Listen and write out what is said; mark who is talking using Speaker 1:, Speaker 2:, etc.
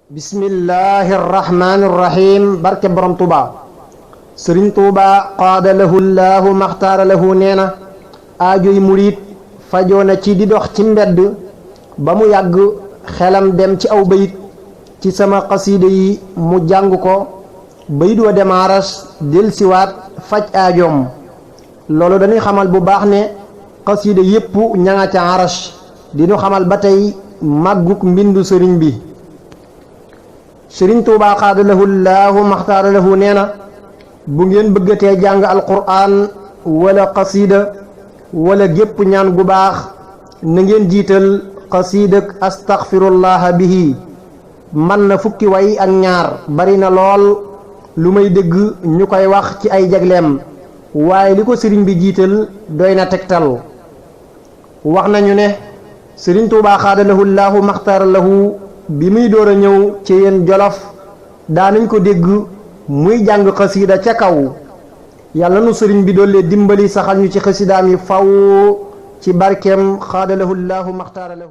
Speaker 1: bismillahi irrahmani irrahim barke borom tuuba sëriñ tuuba qaada lahu llaahu maxtaara lahu nee na aajoy murit fajoona ci di dox ci mbedd ba mu yàgg xelam dem ci aw bayit ci sama xasiida yi mu jàng ko bayit wa dem aras del siwaat faj aajoom loolu dañuy xamal bu baax ne xasiida yépp ña nga ca aras dinu xamal ba tey màgguk mbindu sëriñ bi sëriñ tuuba qaada lahu llaahu maxtaara lahu nee na bu ngeen bëggatee jàng alquraan wala xasiida wala gépp ñaan gu baax na ngeen jiital xasiidak astaxfirullaha bihi man na fukki way ak ñaar bari na lool lu may dégg ñu koy wax ci ay jagleem waaye li ko sëriñ bi jiital doy na tegtal wax nañu ne sëriñ tuuba qaada lahu llaahu maxtaara lahu bi muy door a ñëw ci yéen jolof daanañ ko dégg muy jàng xasiida ca kaw yàlla nu sëriñ bi doole dimbali saxal ñu ci xasidaam yi faw ci barkeem qaada lahu llaahu maxtaara lahu